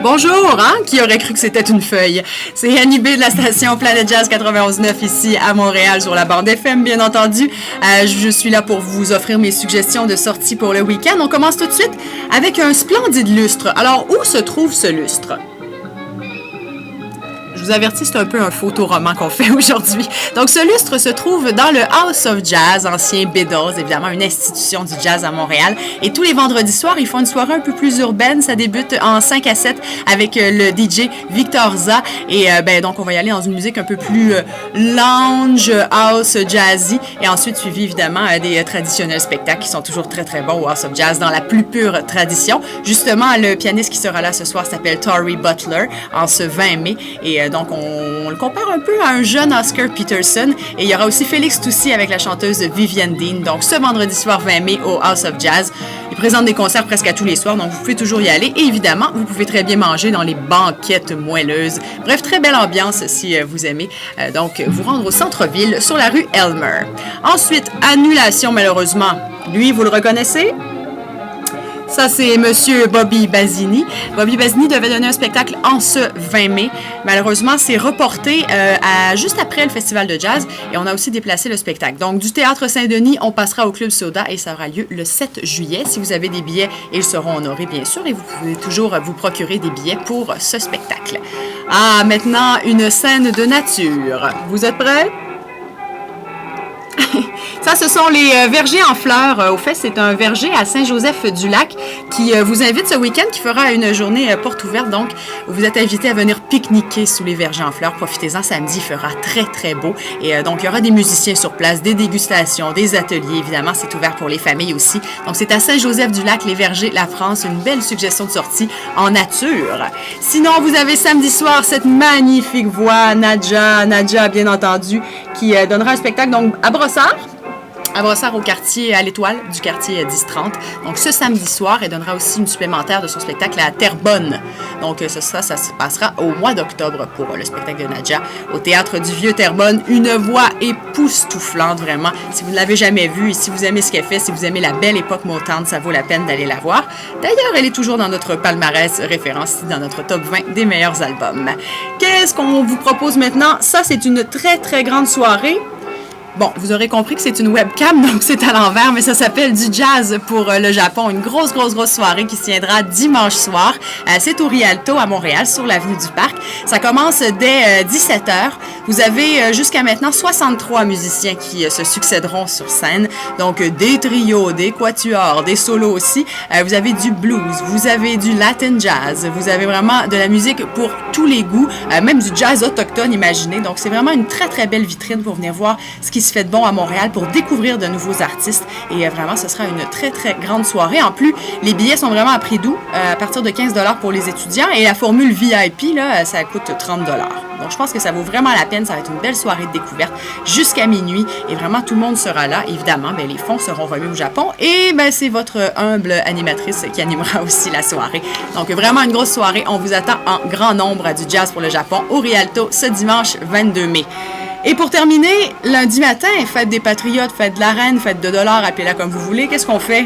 Bonjour, hein? Qui aurait cru que c'était une feuille? C'est Annie B de la station Planète Jazz 91.9 ici à Montréal sur la bande FM, bien entendu. Je suis là pour vous offrir mes suggestions de sorties pour le week-end. On commence tout de suite avec un splendide lustre. Alors, où se trouve ce lustre? Je vous avertis, c'est un peu un photoroman qu'on fait aujourd'hui. Donc, ce lustre se trouve dans le House of Jazz, ancien Beatles, évidemment, une institution du jazz à Montréal. Et tous les vendredis soirs, ils font une soirée un peu plus urbaine. Ça débute en 5 à 7 avec le DJ Victor Za. Et donc, on va y aller dans une musique un peu plus lounge, house, jazzy. Et ensuite, suivi, évidemment, des traditionnels spectacles qui sont toujours très, très bons au House of Jazz dans la plus pure tradition. Justement, le pianiste qui sera là ce soir s'appelle Tory Butler en ce 20 mai. Et donc, on le compare un peu à un jeune Oscar Peterson. Et il y aura aussi Félix Toucy avec la chanteuse Vivienne Dean. Donc, ce vendredi soir 20 mai au House of Jazz. Ils présentent des concerts presque à tous les soirs, donc vous pouvez toujours y aller. Et évidemment, vous pouvez très bien manger dans les banquettes moelleuses. Bref, très belle ambiance si vous aimez. Donc, vous rendre au centre-ville sur la rue Elmer. Ensuite, annulation malheureusement. Lui, vous le reconnaissez? Ça, c'est Monsieur Bobby Basini. Bobby Basini devait donner un spectacle en ce 20 mai. Malheureusement, c'est reporté juste après le Festival de jazz et on a aussi déplacé le spectacle. Donc, du Théâtre Saint-Denis, on passera au Club Soda et ça aura lieu le 7 juillet. Si vous avez des billets, ils seront honorés, bien sûr, et vous pouvez toujours vous procurer des billets pour ce spectacle. Ah, maintenant, une scène de nature. Vous êtes prêts? Ça, ce sont les vergers en fleurs. Au fait, c'est un verger à Saint-Joseph-du-Lac qui vous invite ce week-end, qui fera une journée porte ouverte. Donc, vous êtes invités à venir pique-niquer sous les vergers en fleurs. Profitez-en, samedi, il fera très, très beau. Et donc, il y aura des musiciens sur place, des dégustations, des ateliers. Évidemment, c'est ouvert pour les familles aussi. Donc, c'est à Saint-Joseph-du-Lac, les vergers, la France. Une belle suggestion de sortie en nature. Sinon, vous avez samedi soir cette magnifique voix, Nadja, bien entendu, qui donnera un spectacle donc à Brossard. À Brossard au quartier, à l'Étoile du quartier 10-30. Donc, ce samedi soir, elle donnera aussi une supplémentaire de son spectacle à Terrebonne. Donc, ça se passera au mois d'octobre pour le spectacle de Nadja au Théâtre du Vieux Terrebonne. Une voix époustouflante, vraiment. Si vous ne l'avez jamais vue et si vous aimez ce qu'elle fait, si vous aimez la belle époque Motown, ça vaut la peine d'aller la voir. D'ailleurs, elle est toujours dans notre palmarès référence, dans notre top 20 des meilleurs albums. Qu'est-ce qu'on vous propose maintenant? Ça, c'est une très, très grande soirée. Bon, vous aurez compris que c'est une webcam, donc c'est à l'envers, mais ça s'appelle du jazz pour le Japon. Une grosse soirée qui se tiendra dimanche soir. C'est au Rialto à Montréal, sur l'avenue du Parc. Ça commence dès 17h. Vous avez jusqu'à maintenant 63 musiciens qui se succéderont sur scène. Donc, des trios, des quatuors, des solos aussi. Vous avez du blues, vous avez du latin jazz. Vous avez vraiment de la musique pour tous les goûts, même du jazz autochtone, imaginez. Donc, c'est vraiment une très, très belle vitrine pour venir voir ce qui se fait de bon à Montréal, pour découvrir de nouveaux artistes. Et vraiment, ce sera une très, très grande soirée. En plus, les billets sont vraiment à prix doux, à partir de 15 $ pour les étudiants. Et la formule VIP, là, ça coûte 30 $. Donc, je pense que ça vaut vraiment la peine. Ça va être une belle soirée de découverte jusqu'à minuit. Et vraiment, tout le monde sera là. Évidemment, les fonds seront remis au Japon. Et c'est votre humble animatrice qui animera aussi la soirée. Donc, vraiment une grosse soirée. On vous attend en grand nombre à du jazz pour le Japon au Rialto ce dimanche 22 mai. Et pour terminer, lundi matin, fête des Patriotes, fête de la Reine, fête de $, appelez-la comme vous voulez. Qu'est-ce qu'on fait?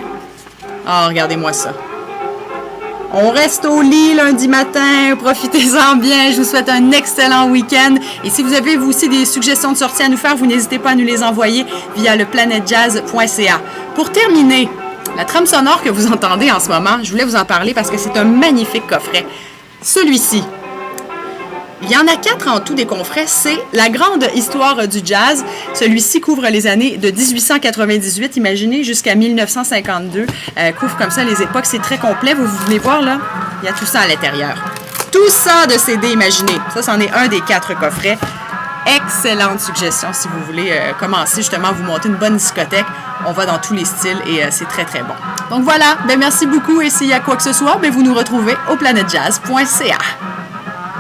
Ah, regardez-moi ça. On reste au lit lundi matin, profitez-en bien. Je vous souhaite un excellent week-end. Et si vous avez, vous aussi, des suggestions de sortie à nous faire, vous n'hésitez pas à nous les envoyer via le planetjazz.ca. Pour terminer, la trame sonore que vous entendez en ce moment, je voulais vous en parler parce que c'est un magnifique coffret. Celui-ci. Il y en a 4 en tout des coffrets. C'est la grande histoire du jazz. Celui-ci couvre les années de 1898, imaginez, jusqu'à 1952. Couvre comme ça les époques. C'est très complet. Vous venez voir, là, il y a tout ça à l'intérieur. Tout ça de CD, imaginez. Ça, c'en est un des 4 coffrets. Excellente suggestion si vous voulez commencer justement à vous monter une bonne discothèque. On va dans tous les styles et c'est très, très bon. Donc voilà, merci beaucoup. Et s'il y a quoi que ce soit, vous nous retrouvez au planetjazz.ca.